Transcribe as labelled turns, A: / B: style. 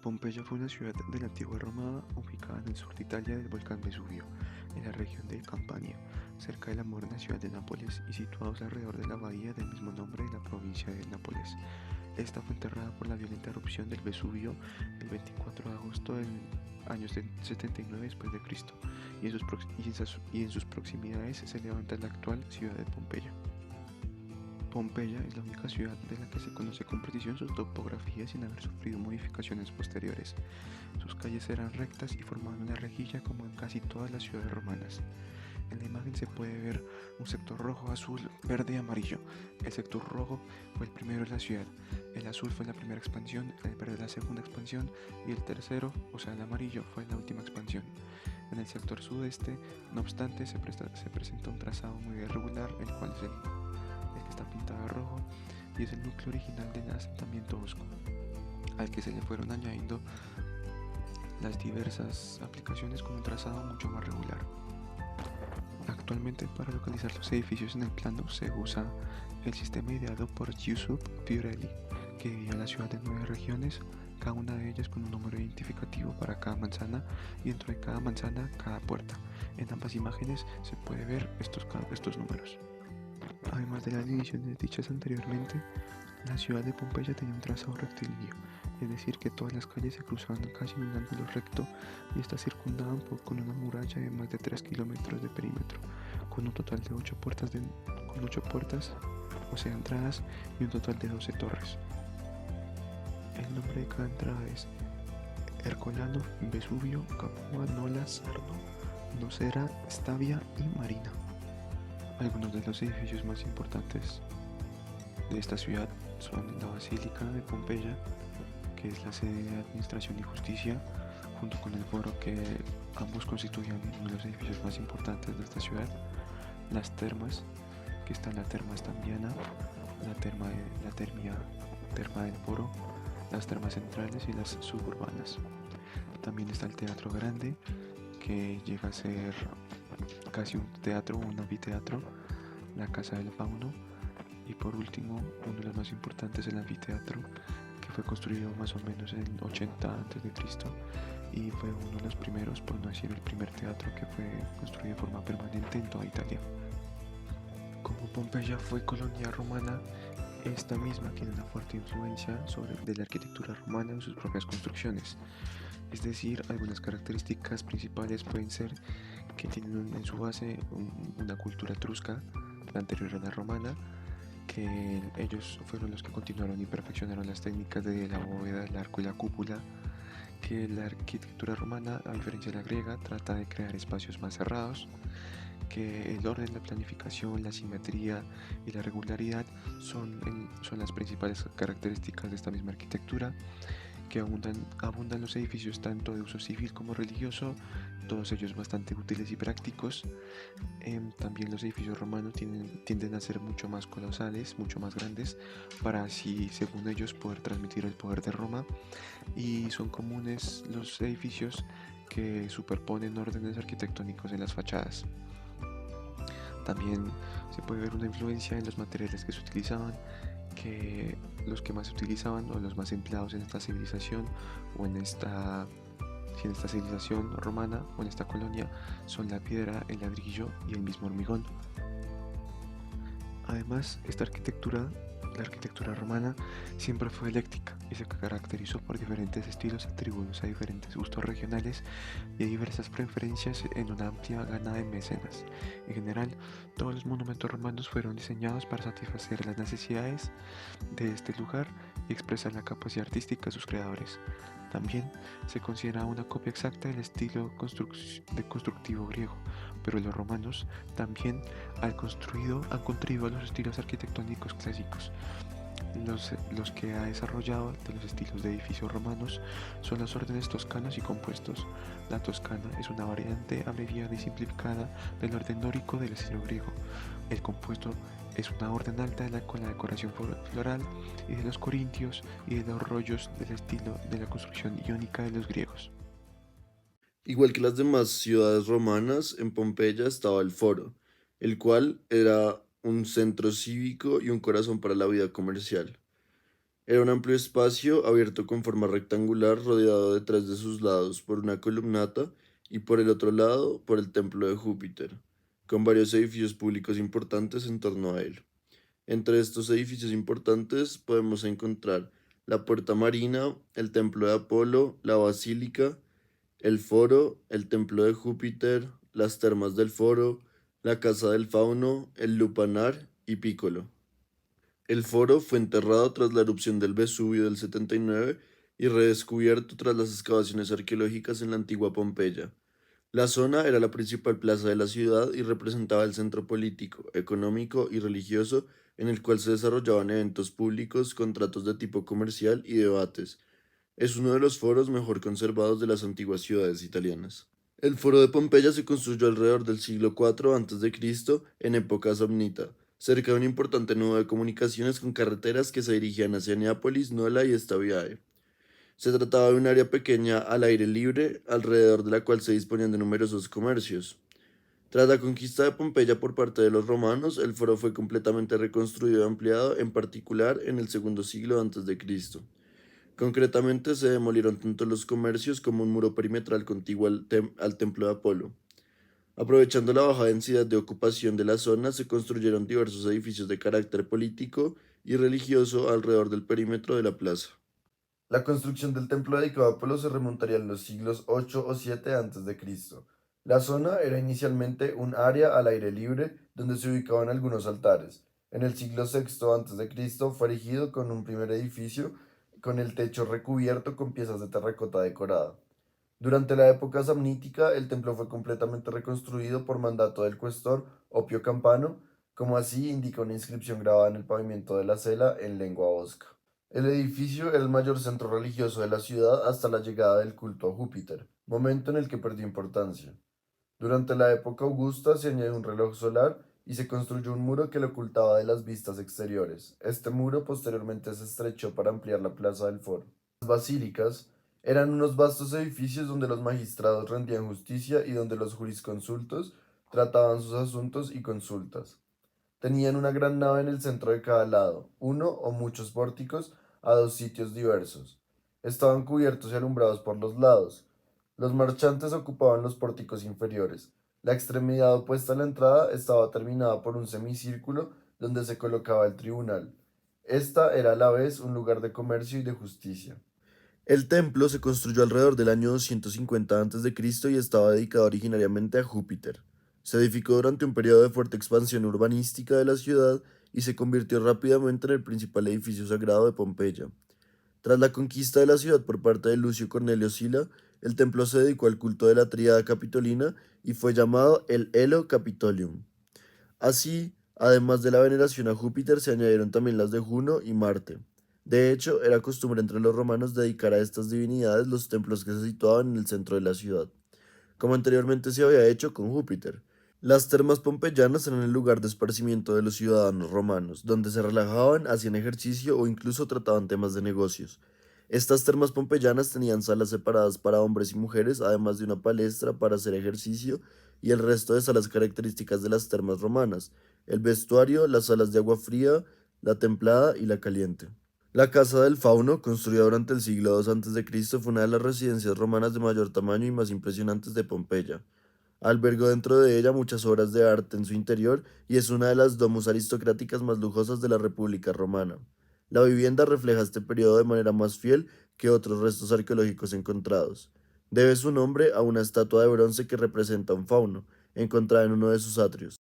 A: Pompeya fue una ciudad de la antigua Roma ubicada en el sur de Italia del volcán Vesubio, en la región de Campania, cerca de la moderna ciudad de Nápoles y situados alrededor de la bahía del mismo nombre de la provincia de Nápoles. Esta fue enterrada por la violenta erupción del Vesubio el 24 de agosto del año 79 después de Cristo, y en sus proximidades se levanta la actual ciudad de Pompeya. Pompeya es la única ciudad de la que se conoce con precisión su topografía sin haber sufrido modificaciones posteriores. Sus calles eran rectas y formaban una rejilla como en casi todas las ciudades romanas. En la imagen se puede ver un sector rojo, azul, verde y amarillo. El sector rojo fue el primero en la ciudad, el azul fue la primera expansión, el verde la segunda expansión y el tercero, o sea el amarillo, fue la última expansión. En el sector sudeste, no obstante, se presenta un trazado muy irregular, el cual es el que está pintado de rojo y es el núcleo original del asentamiento osco, al que se le fueron añadiendo las diversas aplicaciones con un trazado mucho más regular. Actualmente, para localizar los edificios en el plano se usa el sistema ideado por Giuseppe Fiorelli, que divide la ciudad en 9 regiones, cada una de ellas con un número identificativo para cada manzana y dentro de cada manzana cada puerta. En ambas imágenes se puede ver estos números. Además de las divisiones dichas anteriormente, la ciudad de Pompeya tenía un trazado rectilíneo, es decir, que todas las calles se cruzaban casi en un ángulo recto y estas circundaban con una muralla de más de 3 kilómetros de perímetro, con un total de 8 puertas, o sea, entradas, y un total de 12 torres. El nombre de cada entrada es Herculano, Vesubio, Capua, Nola, Sarno, Nocera, Stavia y Marina. Algunos de los edificios más importantes de esta ciudad son la Basílica de Pompeya, que es la sede de Administración y Justicia, junto con el foro, que ambos constituyen uno de los edificios más importantes de esta ciudad, las termas, que están la terma estambiana, terma del foro, las termas centrales y las suburbanas. También está el Teatro Grande, que llega a ser casi un teatro o un anfiteatro, la Casa del Fauno, y por último, uno de los más importantes, el anfiteatro, que fue construido más o menos en 80 a.C. y fue uno de los primeros, por no decir el primer teatro que fue construido de forma permanente en toda Italia. Como Pompeya fue colonia romana, esta misma tiene una fuerte influencia de la arquitectura romana en sus propias construcciones. Es decir, algunas características principales pueden ser que tienen en su base una cultura etrusca, la anterior a la romana, que ellos fueron los que continuaron y perfeccionaron las técnicas de la bóveda, el arco y la cúpula, que la arquitectura romana, a diferencia de la griega, trata de crear espacios más cerrados, que el orden, la planificación, la simetría y la regularidad son las principales características de esta misma arquitectura, que abundan los edificios tanto de uso civil como religioso, todos ellos bastante útiles y prácticos. También los edificios romanos tienden a ser mucho más colosales, mucho más grandes, para así, según ellos, poder transmitir el poder de Roma. Y son comunes los edificios que superponen órdenes arquitectónicos en las fachadas. También se puede ver una influencia en los materiales que se utilizaban, que los que más se utilizaban o los más empleados en esta civilización o en esta civilización romana o en esta colonia son la piedra, el ladrillo y el mismo hormigón. Además, la arquitectura romana, siempre fue ecléctica y se caracterizó por diferentes estilos atribuidos a diferentes gustos regionales y a diversas preferencias en una amplia gama de mecenas. En general, todos los monumentos romanos fueron diseñados para satisfacer las necesidades de este lugar y expresar la capacidad artística de sus creadores. También se considera una copia exacta del estilo constructivo griego, pero los romanos también han contribuido a los estilos arquitectónicos clásicos. Los que ha desarrollado de los estilos de edificios romanos son los órdenes toscanos y compuestos. La toscana es una variante abreviada y simplificada del orden dórico del estilo griego. El compuesto es una orden alta con la decoración floral y de los corintios y de los rollos del estilo de la construcción iónica de los griegos.
B: Igual que las demás ciudades romanas, en Pompeya estaba el foro, el cual era un centro cívico y un corazón para la vida comercial. Era un amplio espacio abierto con forma rectangular rodeado de tres de sus lados por una columnata y por el otro lado por el templo de Júpiter, con varios edificios públicos importantes en torno a él. Entre estos edificios importantes podemos encontrar la Puerta Marina, el Templo de Apolo, la Basílica, el Foro, el Templo de Júpiter, las Termas del Foro, la Casa del Fauno, el Lupanar y Piccolo. El foro fue enterrado tras la erupción del Vesubio del 79 y redescubierto tras las excavaciones arqueológicas en la antigua Pompeya. La zona era la principal plaza de la ciudad y representaba el centro político, económico y religioso en el cual se desarrollaban eventos públicos, contratos de tipo comercial y debates. Es uno de los foros mejor conservados de las antiguas ciudades italianas. El foro de Pompeya se construyó alrededor del siglo IV a.C. en época samnita, cerca de un importante nudo de comunicaciones con carreteras que se dirigían hacia Neápolis, Nola y Staviae. Se trataba de un área pequeña al aire libre, alrededor de la cual se disponían de numerosos comercios. Tras la conquista de Pompeya por parte de los romanos, el foro fue completamente reconstruido y ampliado, en particular en el segundo siglo antes de Cristo. Concretamente, se demolieron tanto los comercios como un muro perimetral contiguo al templo de Apolo. Aprovechando la baja densidad de ocupación de la zona, se construyeron diversos edificios de carácter político y religioso alrededor del perímetro de la plaza. La construcción del templo dedicado a Apolo se remontaría a los siglos 8 o 7 a.C. La zona era inicialmente un área al aire libre donde se ubicaban algunos altares. En el siglo VI a.C. fue erigido con un primer edificio con el techo recubierto con piezas de terracota decorada. Durante la época samnítica, el templo fue completamente reconstruido por mandato del cuestor Opio Campano, como así indica una inscripción grabada en el pavimento de la cela en lengua osca. El edificio era el mayor centro religioso de la ciudad hasta la llegada del culto a Júpiter, momento en el que perdió importancia. Durante la época augusta se añadió un reloj solar y se construyó un muro que lo ocultaba de las vistas exteriores. Este muro posteriormente se estrechó para ampliar la plaza del foro. Las basílicas eran unos vastos edificios donde los magistrados rendían justicia y donde los jurisconsultos trataban sus asuntos y consultas. Tenían una gran nave en el centro de cada lado, uno o muchos pórticos a dos sitios diversos. Estaban cubiertos y alumbrados por los lados. Los marchantes ocupaban los pórticos inferiores. La extremidad opuesta a la entrada estaba terminada por un semicírculo donde se colocaba el tribunal. Esta era a la vez un lugar de comercio y de justicia. El templo se construyó alrededor del año 250 a.C. y estaba dedicado originariamente a Júpiter. Se edificó durante un periodo de fuerte expansión urbanística de la ciudad y se convirtió rápidamente en el principal edificio sagrado de Pompeya. Tras la conquista de la ciudad por parte de Lucio Cornelio Sila, el templo se dedicó al culto de la tríada capitolina y fue llamado el Helo Capitolium. Así, además de la veneración a Júpiter, se añadieron también las de Juno y Marte. De hecho, era costumbre entre los romanos dedicar a estas divinidades los templos que se situaban en el centro de la ciudad, como anteriormente se había hecho con Júpiter. Las termas pompeyanas eran el lugar de esparcimiento de los ciudadanos romanos, donde se relajaban, hacían ejercicio o incluso trataban temas de negocios. Estas termas pompeyanas tenían salas separadas para hombres y mujeres, además de una palestra para hacer ejercicio y el resto de salas características de las termas romanas, el vestuario, las salas de agua fría, la templada y la caliente. La Casa del Fauno, construida durante el siglo II a.C., fue una de las residencias romanas de mayor tamaño y más impresionantes de Pompeya. Albergó dentro de ella muchas obras de arte en su interior y es una de las domus aristocráticas más lujosas de la República Romana. La vivienda refleja este periodo de manera más fiel que otros restos arqueológicos encontrados. Debe su nombre a una estatua de bronce que representa un fauno, encontrada en uno de sus atrios.